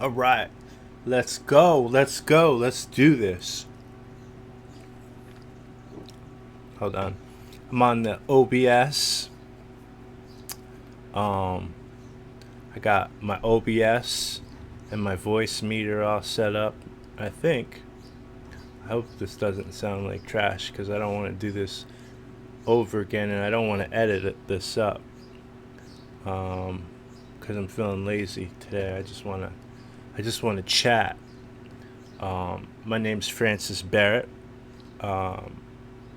All right, let's go. Let's go. Let's do this. Hold on. I'm on the OBS. Um, I got my OBS and my voice meter all set up. I think. I hope this doesn't sound like trash because I don't want to do this over again and I don't want to this up. Because I'm feeling lazy today. I just want to chat. My name's Francis Barrett. Um,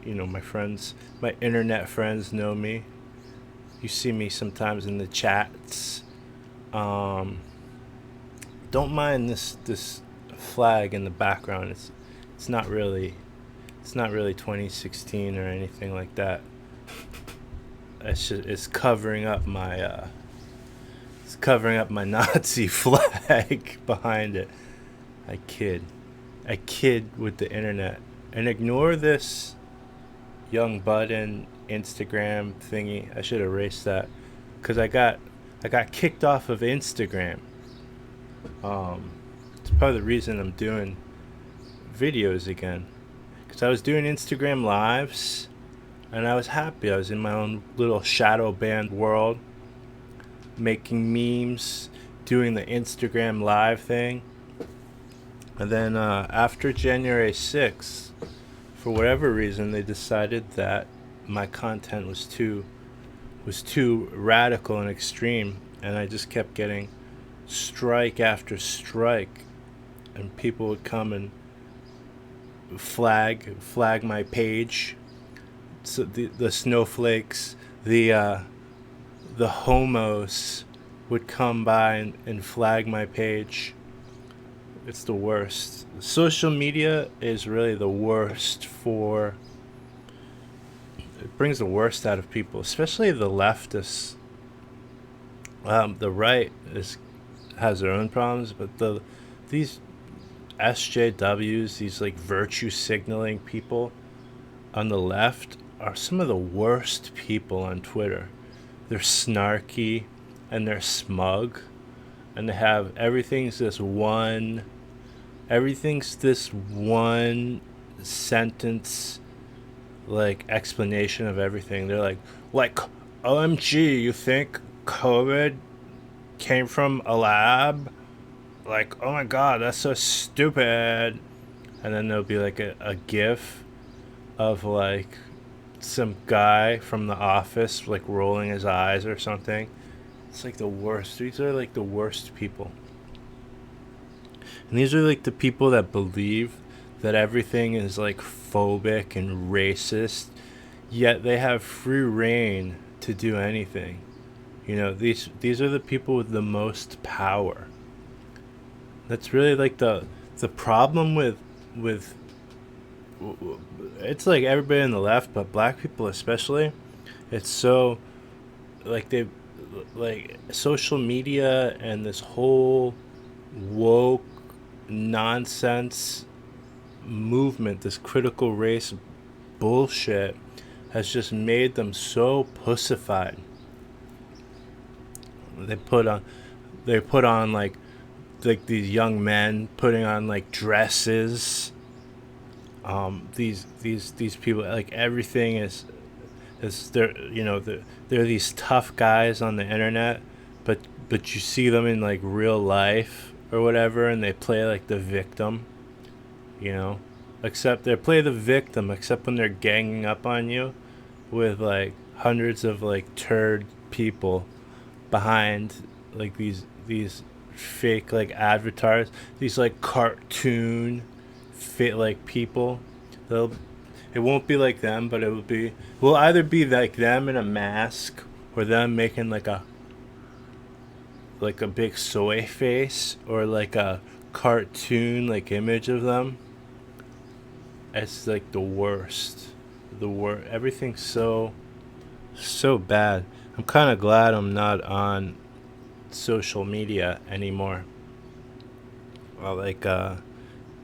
my friends, my internet friends know me. You see me sometimes in the chats. Um, don't mind this flag in the background. It's not really it's not really 2016 or anything like that. It's covering up my Nazi flag behind it. I kid. I kid with the internet. And ignore this young button Instagram thingy. I should erase that because I got kicked off of Instagram. It's part of the reason I'm doing videos again because I was doing Instagram lives and I was happy. I was in my own little shadow banned world, making memes, doing the Instagram live thing. And then after January 6th, for whatever reason, they decided that my content was too radical and extreme, and I just kept getting strike after strike, and people would come and flag my page. So the snowflakes, the homos would come by and flag my page. It's the worst. Social media is really the worst for. It brings the worst out of people, especially the leftists. The right has their own problems, but these SJWs, these like virtue signaling people on the left, are some of the worst people on Twitter. They're snarky and they're smug, and they have everything's this one sentence like explanation of everything. They're like OMG, you think COVID came from a lab? Like, oh my god, that's so stupid. And then there'll be like a gif of like some guy from the office like rolling his eyes or something. It's like the worst. These are like the worst people. And these are like the people that believe that everything is like phobic and racist, yet they have free reign to do anything. These are the people with the most power. That's really like the problem with it's like everybody on the left, but black people especially. It's so like they like social media and this whole woke nonsense movement, this critical race bullshit, has just made them so pussified. They put on like these young men putting on like dresses. These people, like everything is they're these tough guys on the internet, but you see them in like real life or whatever, and they play like the victim, except they play the victim except when they're ganging up on you with like hundreds of like turd people behind like these fake like avatars, these like cartoon fit like people. They'll It won't be like them, but will either be like them in a mask or them making like a big soy face or like a cartoon like image of them. It's like the worst. Everything's so bad. I'm kind of glad I'm not on social media anymore. Well, like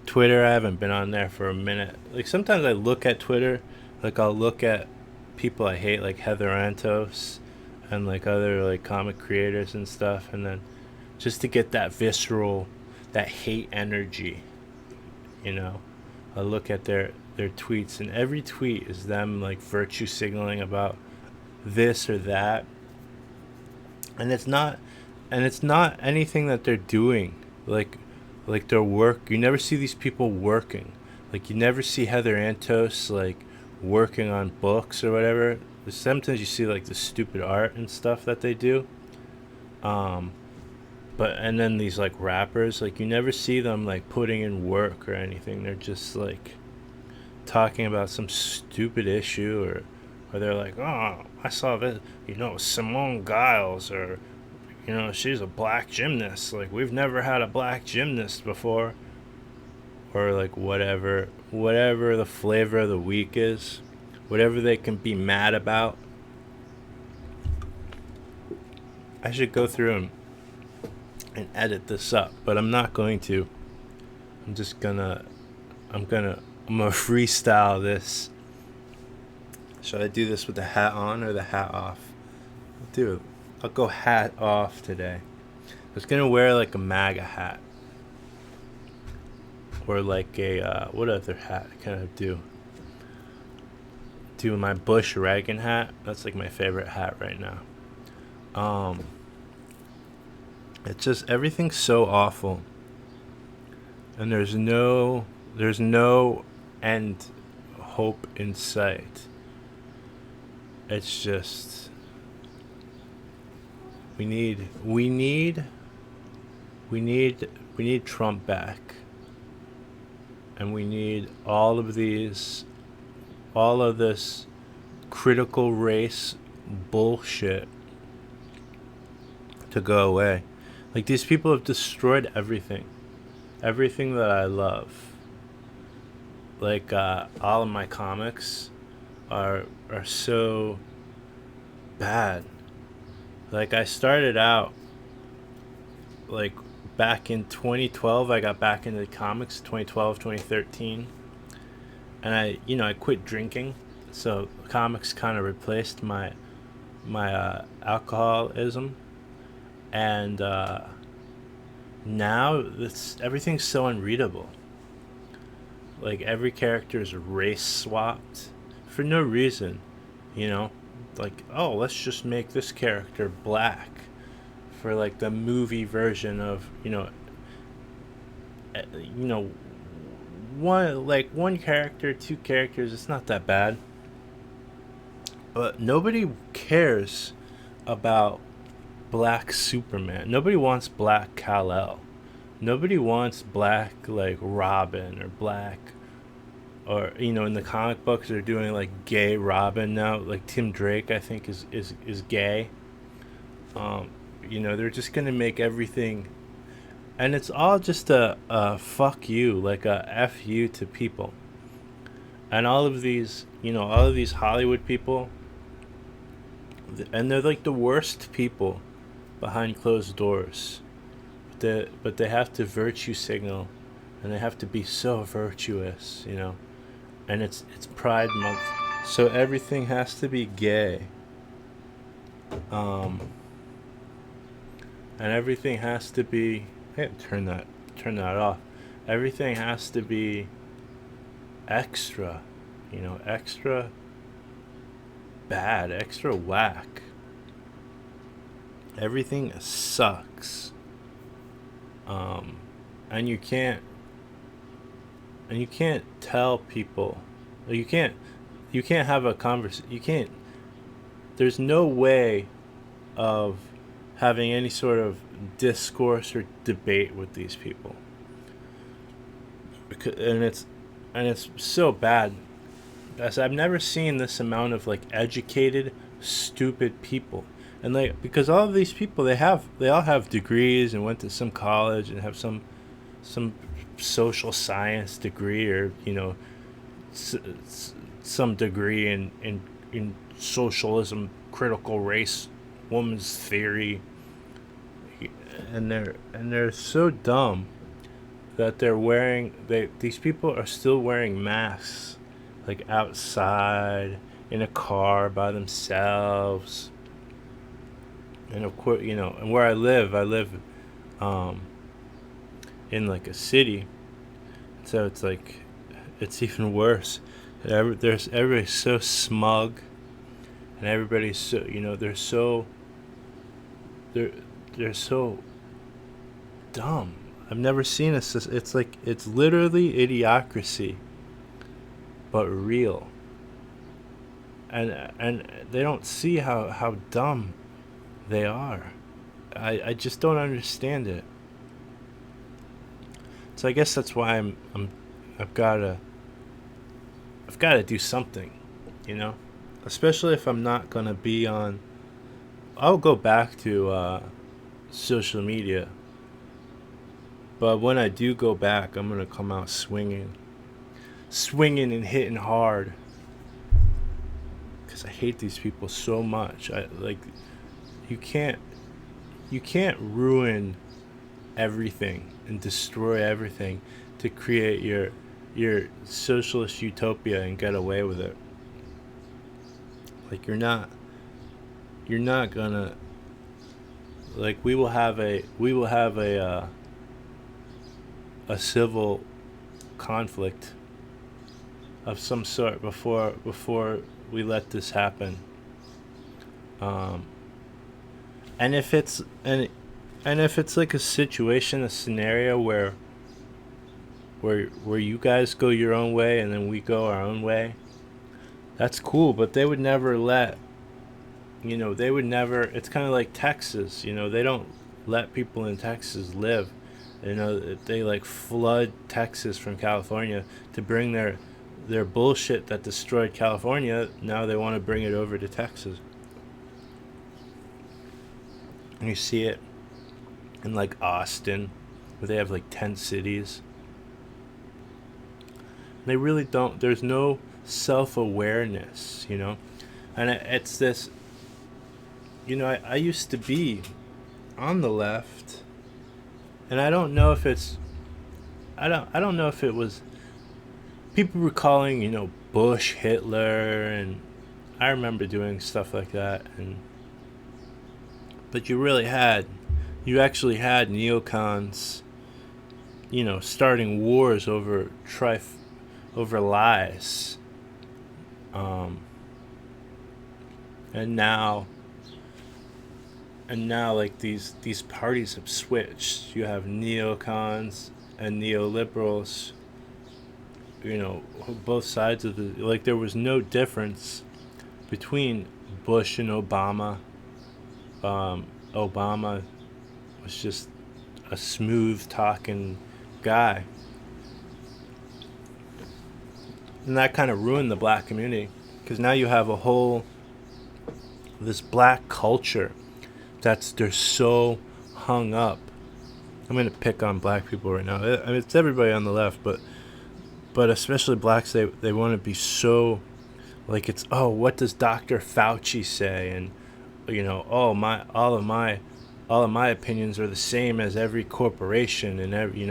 Twitter, I haven't been on there for a minute. Like sometimes I look at Twitter, like I'll look at people I hate, like Heather Antos and like other like comic creators and stuff, and then just to get that visceral that hate energy, you know. I look at their tweets, and every tweet is them like virtue signaling about this or that, and it's not anything that they're doing, like their work. You never see these people working. Like you never see Heather Antos like working on books or whatever. Sometimes you see like the stupid art and stuff that they do. Um, but and then these like rappers, like you never see them like putting in work or anything. They're just like talking about some stupid issue, or they're like, oh, I saw this, Simone Giles, or she's a black gymnast. Like we've never had a black gymnast before, or like whatever the flavor of the week is, whatever they can be mad about. I should go through and edit this up, but I'm not going to. I'm just gonna I'm gonna freestyle this. Should I do this with the hat on or the hat off? I'll go hat off today. I was gonna wear like a MAGA hat, or like a what other hat can I do? Do my Bush Reagan hat. That's like my favorite hat right now. It's just everything's so awful, and there's no end hope in sight. It's just we need Trump back, and we need all of this critical race bullshit to go away. Like these people have destroyed everything that I love. Like all of my comics are so bad. Like I started out like back in 2012. I got back into comics 2012, 2013, and I quit drinking, so comics kind of replaced my alcoholism. And now everything's so unreadable. Like every character is race swapped for no reason, like, oh, let's just make this character black for like the movie version of one character, two characters. It's not that bad, but nobody cares about black Superman. Nobody wants black Kal-El. Nobody wants black like Robin, or black, or in the comic books they're doing like gay Robin now. Like Tim Drake, I think is gay. They're just gonna make everything, and it's all just a fuck you, like a F you to people. And all of these Hollywood people, and they're like the worst people behind closed doors, but they have to virtue signal, and they have to be so virtuous, and it's Pride Month, so everything has to be gay, and everything has to be, hey, turn that off. Everything has to be extra, extra bad, extra whack. Everything sucks, and you can't tell people, you can't have a conversation. You can't. There's no way of having any sort of discourse or debate with these people, and it's so bad. As I've never seen this amount of like educated, stupid people. And like, because all of these people, they all have degrees and went to some college and have some social science degree, or some degree in socialism, critical race, woman's theory, and they're so dumb that these people are still wearing masks, like outside in a car by themselves. And of course, and where I live in like a city. So it's like, it's even worse. Everybody's so smug, and everybody's so, they're they're so dumb. I've never seen this. It's like, it's literally idiocracy, but real. And they don't see how dumb they are. I just don't understand it. So I guess that's why I've gotta do something, you know. Especially if I'm not gonna be on. I'll go back to social media, but when I do go back, I'm gonna come out swinging and hitting hard. Because I hate these people so much. You can't ruin everything and destroy everything to create your socialist utopia and get away with it. Like, you're not gonna, like, we will have a civil conflict of some sort before we let this happen. And if it's like a situation, a scenario where you guys go your own way and then we go our own way, that's cool. But they would never let, it's kind of like Texas. They don't let people in Texas live. They like flood Texas from California to bring their bullshit that destroyed California. Now they want to bring it over to Texas. And you see it in like Austin, where they have like 10 cities. They really don't. There's no self-awareness, And it's this, I used to be on the left, and I don't know if it's, I don't know if it was, people were calling, Bush Hitler, and I remember doing stuff like that, but you actually had neocons, starting wars over lies. And now like these parties have switched. You have neocons and neoliberals, both sides of the, like, there was no difference between Bush and Obama. Obama was just a smooth talking guy. And that kind of ruined the black community, because now you have this black culture they're so hung up. I'm going to pick on black people right now. I mean, it's everybody on the left, but especially blacks, they want to be so, like, it's, oh, what does Dr. Fauci say? And, all of my opinions are the same as every corporation, and every,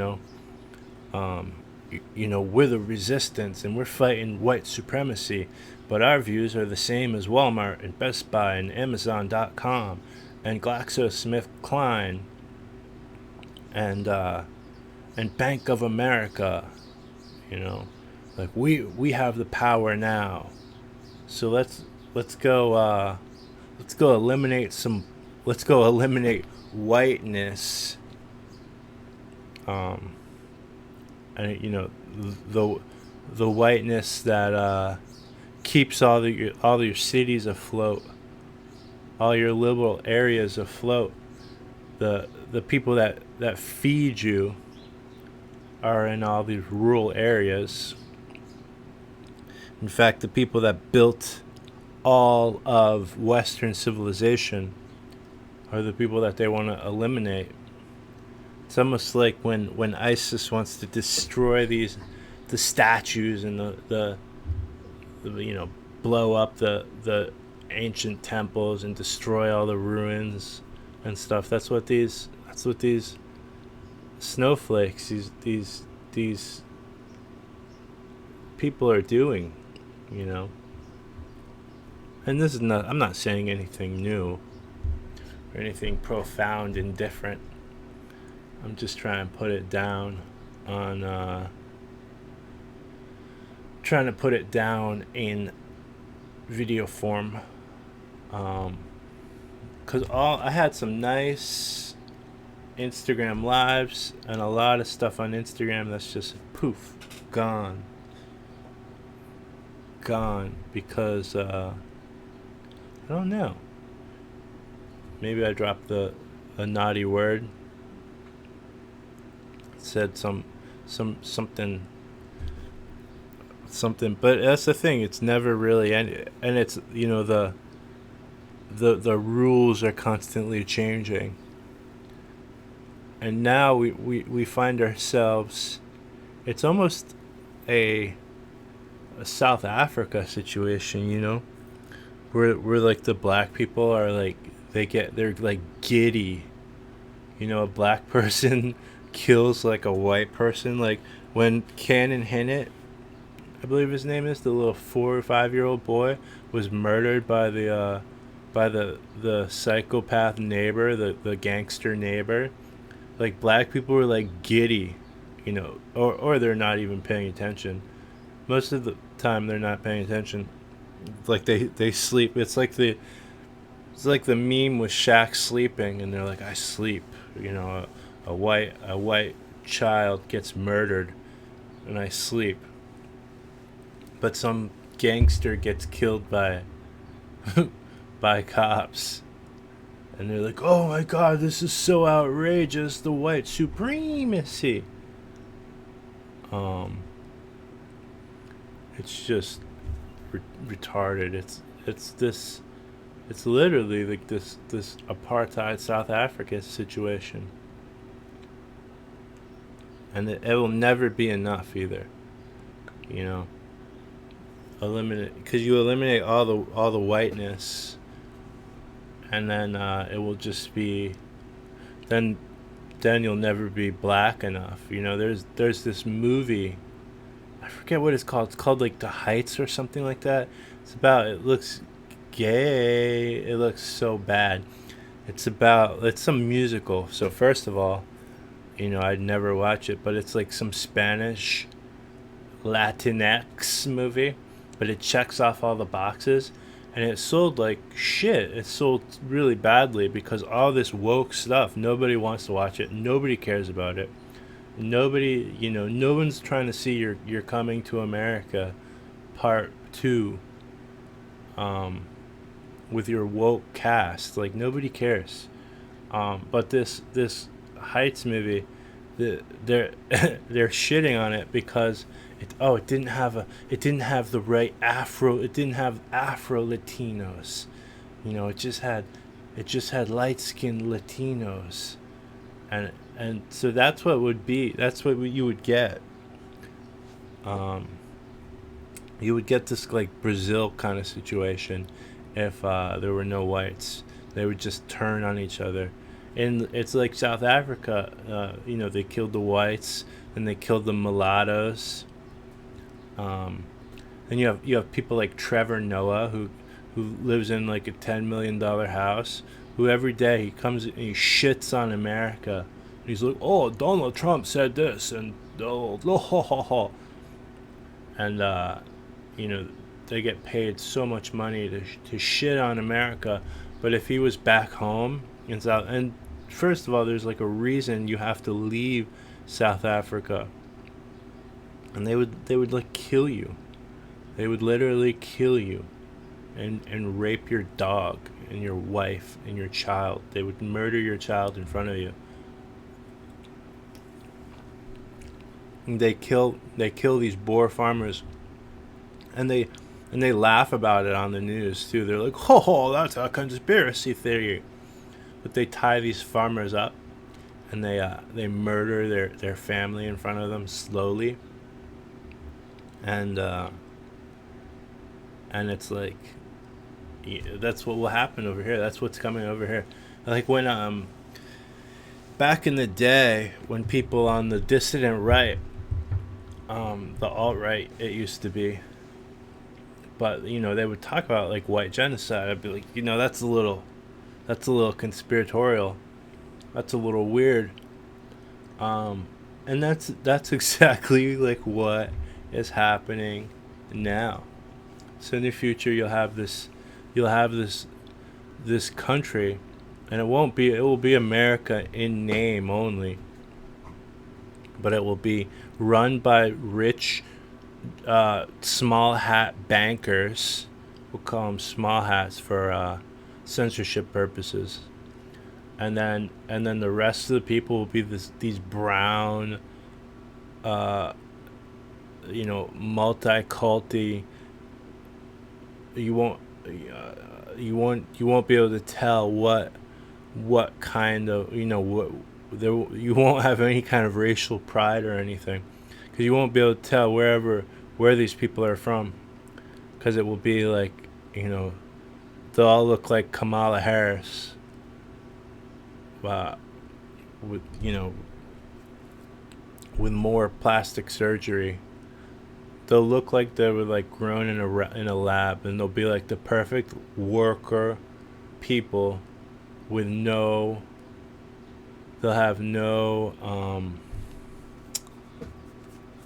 we're the resistance and we're fighting white supremacy, but our views are the same as Walmart and Best Buy and Amazon.com and GlaxoSmithKline and Bank of America. Like, we have the power now, so let's go eliminate whiteness. And the whiteness that keeps all your cities afloat, all your liberal areas afloat. The people that feed you are in all these rural areas. In fact, the people that built all of Western civilization are the people that they want to eliminate. It's almost like when ISIS wants to destroy the statues and the blow up the ancient temples and destroy all the ruins and stuff. That's what these snowflakes, these people are doing, And this is not, I'm not saying anything new or anything profound and different. I'm just trying to put it down on trying to put it down in video form. Cause all I had some nice Instagram lives and a lot of stuff on Instagram that's just poof, gone, because I don't know. Maybe I dropped a naughty word, said something, but that's the thing. It's never really any, and it's the rules are constantly changing, and now we find ourselves. It's almost a South Africa situation, where like the black people are like they're like giddy. A black person kills like a white person. Like when Cannon Hinnett, I believe his name is, the little 4 or 5 year old boy, was murdered by the psychopath neighbor, the gangster neighbor. Like black people were like giddy, or they're not even paying attention. Most of the time they're not paying attention. Like they sleep. It's like the meme with Shaq sleeping, and they're like, I sleep. A white child gets murdered, and I sleep. But some gangster gets killed by by cops, and they're like, oh my god, this is so outrageous, the white supremacy. It's just retarded. It's literally like this apartheid South Africa situation, and it will never be enough either. You know, because you eliminate all the whiteness, and then it will just be then you'll never be black enough. There's this movie, I forget what it's called. It's called like The Heights or something like that. It looks gay. It looks so bad. It's some musical. So first of all, I'd never watch it, but it's like some Spanish Latinx movie, but it checks off all the boxes, and it sold like shit. It sold really badly because all this woke stuff, nobody wants to watch it. Nobody cares about it. Nobody, no one's trying to see your Coming to America part 2 with your woke cast. Like nobody cares. But this Heights movie, they're they're shitting on it because it didn't have the right it didn't have Afro Latinos. It just had light skinned Latinos, and so that's what you would get. You would get this like Brazil kind of situation if there were no whites. They would just turn on each other. And it's like South Africa. They killed the whites, and they killed the mulattoes. Then you have people like Trevor Noah who lives in like a $10 million house, who every day he comes and he shits on America. And he's like, oh, Donald Trump said this, and and they get paid so much money to shit on America. But if he was back home in South, and first of all, there's like a reason you have to leave South Africa, and they would like kill you. They would literally kill you, and rape your dog and your wife and your child. They would murder your child in front of you. And they kill these Boer farmers, and they laugh about it on the news too. They're like, "Oh, that's a conspiracy theory," but they tie these farmers up, and they murder their family in front of them slowly, and it's like, that's what will happen over here. That's what's coming over here. Like when back in the day, when people on the dissident right, the alt-right it used to be, but they would talk about like white genocide. I'd be like, that's a little conspiratorial. That's a little weird. And that's exactly like what is happening now. So in the future, you'll have this country, and it will be America in name only, but it will be run by rich, small hat bankers. We'll call them small hats for censorship purposes. And then the rest of the people will be these brown, uh, multi-culti. You won't you won't be able to tell what kind of, what there, you won't have any kind of racial pride or anything, because you won't be able to tell where these people are from, because it will be like, you know they'll all look like Kamala Harris, uh, with with more plastic surgery. They'll look like they were like grown in a lab, and they'll be like the perfect worker people with no. They'll have no.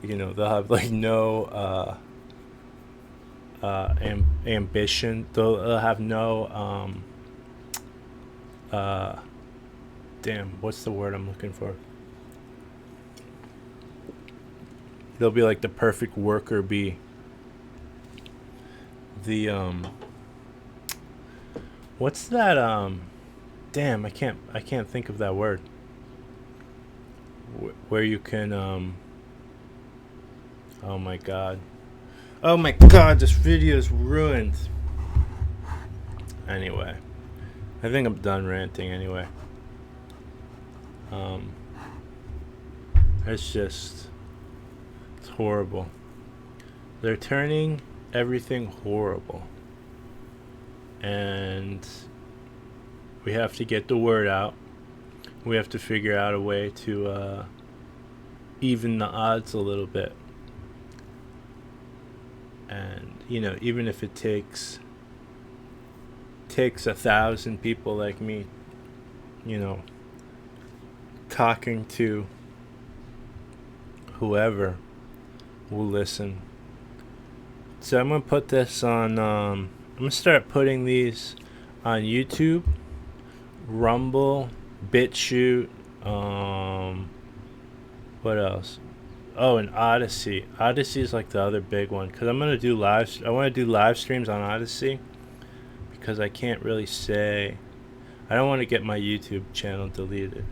They'll have like no ambition. They'll have no uh, damn. What's the word I'm looking for? They'll be like the perfect worker bee. The what's that damn, I can't think of that word. Where you can oh my god. Oh my god, this video is ruined. Anyway, I think I'm done ranting anyway. It's just, it's horrible. They're turning everything horrible. And we have to get the word out. We have to figure out a way to even the odds a little bit. And, even if it takes 1,000 people like me, talking to whoever will listen. So I'm gonna put this on. I'm gonna start putting these on YouTube, Rumble, BitChute. What else? Oh, and Odyssey. Odyssey is like the other big one, because I'm gonna do live. I want to do live streams on Odyssey, because I can't really say. I don't want to get my YouTube channel deleted.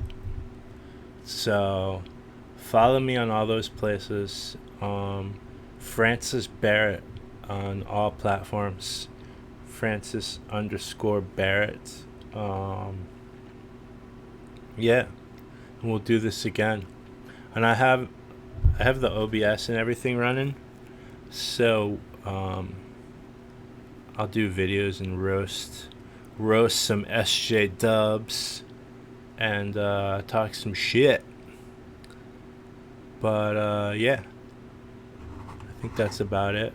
So follow me on all those places. Francis Barrett on all platforms. Francis_Barrett. Yeah, and we'll do this again. And I have the OBS and everything running, so I'll do videos and roast some SJ Dubs and talk some shit. But yeah, I think that's about it.